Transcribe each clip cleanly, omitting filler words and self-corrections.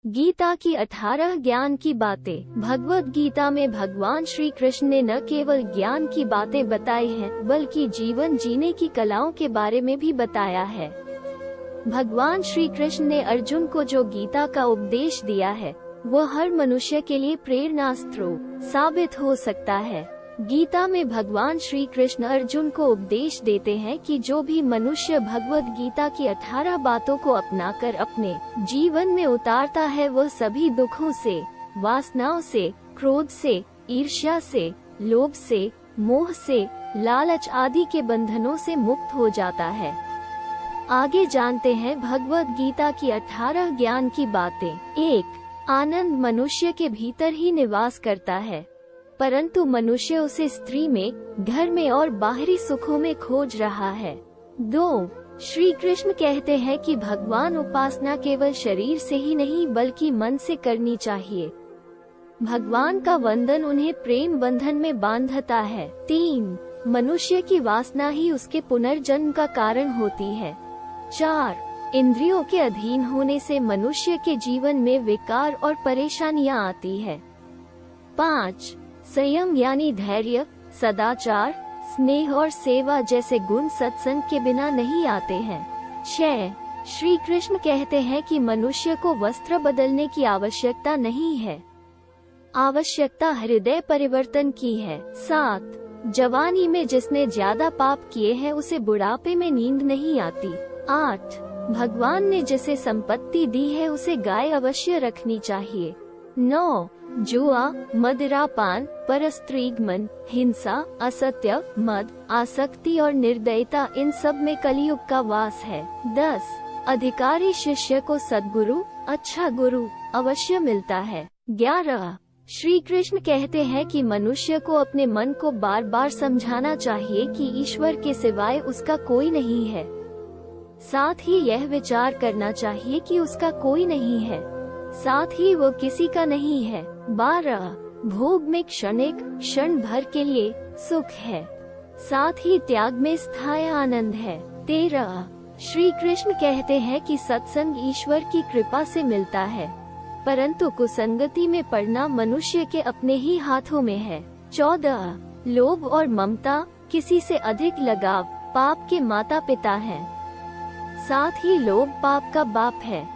गीता की 18 ज्ञान की बातें। भगवत गीता में भगवान श्री कृष्ण ने न केवल ज्ञान की बातें बताई हैं, बल्कि जीवन जीने की कलाओं के बारे में भी बताया है। भगवान श्री कृष्ण ने अर्जुन को जो गीता का उपदेश दिया है, वह हर मनुष्य के लिए प्रेरणा स्रोत साबित हो सकता है। गीता में भगवान श्री कृष्ण अर्जुन को उपदेश देते हैं कि जो भी मनुष्य भगवत गीता की 18 बातों को अपनाकर अपने जीवन में उतारता है, वह सभी दुखों से, वासनाओं से, क्रोध से, ईर्ष्या से, लोभ से, मोह से, लालच आदि के बंधनों से मुक्त हो जाता है। आगे जानते हैं भगवत गीता की 18 ज्ञान की बातें। 1. आनंद मनुष्य के भीतर ही निवास करता है, परंतु मनुष्य उसे स्त्री में, घर में और बाहरी सुखों में खोज रहा है। 2. श्री कृष्ण कहते हैं कि भगवान उपासना केवल शरीर से ही नहीं बल्कि मन से करनी चाहिए। भगवान का वंदन उन्हें प्रेम बंधन में बांधता है। 3. मनुष्य की वासना ही उसके पुनर्जन्म का कारण होती है। 4. इंद्रियों के अधीन होने से मनुष्य के जीवन में विकार और परेशानियां आती है। 5. संयम यानी धैर्य, सदाचार, स्नेह और सेवा जैसे गुण सत्संग के बिना नहीं आते हैं। 6. श्री कृष्ण कहते हैं कि मनुष्य को वस्त्र बदलने की आवश्यकता नहीं है, आवश्यकता हृदय परिवर्तन की है। 7. जवानी में जिसने ज्यादा पाप किए हैं उसे बुढ़ापे में नींद नहीं आती। 8. भगवान ने जिसे संपत्ति दी है उसे गाय अवश्य रखनी चाहिए। 9. जुआ, मदिरापान, परस्त्रीगमन, हिंसा, असत्य, मद, आसक्ति और निर्दयता, इन सब में कलियुग का वास है। 10. अधिकारी शिष्य को सद्गुरु, अच्छा गुरु अवश्य मिलता है। 11. श्री कृष्ण कहते हैं कि मनुष्य को अपने मन को बार बार समझाना चाहिए कि ईश्वर के सिवाय उसका कोई नहीं है। साथ ही यह विचार करना चाहिए कि उसका कोई नहीं है, साथ ही वो किसी का नहीं है। 12. भोग में क्षणिक, क्षण भर के लिए सुख है, साथ ही त्याग में स्थायी आनंद है। 13. श्री कृष्ण कहते हैं कि सत्संग ईश्वर की कृपा से मिलता है, परंतु कुसंगति में पड़ना मनुष्य के अपने ही हाथों में है। 14. लोभ और ममता, किसी से अधिक लगाव, पाप के माता पिता हैं, साथ ही लोभ पाप का बाप है।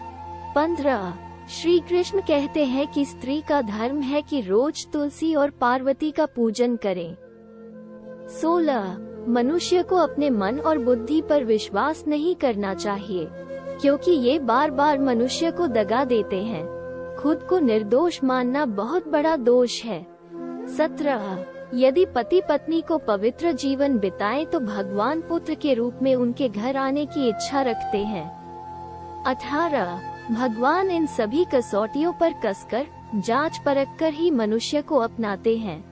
15. श्री कृष्ण कहते हैं कि स्त्री का धर्म है कि रोज तुलसी और पार्वती का पूजन करें। 16. मनुष्य को अपने मन और बुद्धि पर विश्वास नहीं करना चाहिए, क्योंकि ये बार बार मनुष्य को दगा देते हैं। खुद को निर्दोष मानना बहुत बड़ा दोष है। 17. यदि पति पत्नी को पवित्र जीवन बिताएं तो भगवान पुत्र के रूप में उनके घर आने की इच्छा रखते हैं। 18. भगवान इन सभी कसौटियों पर कसकर, जांच परख कर ही मनुष्य को अपनाते हैं।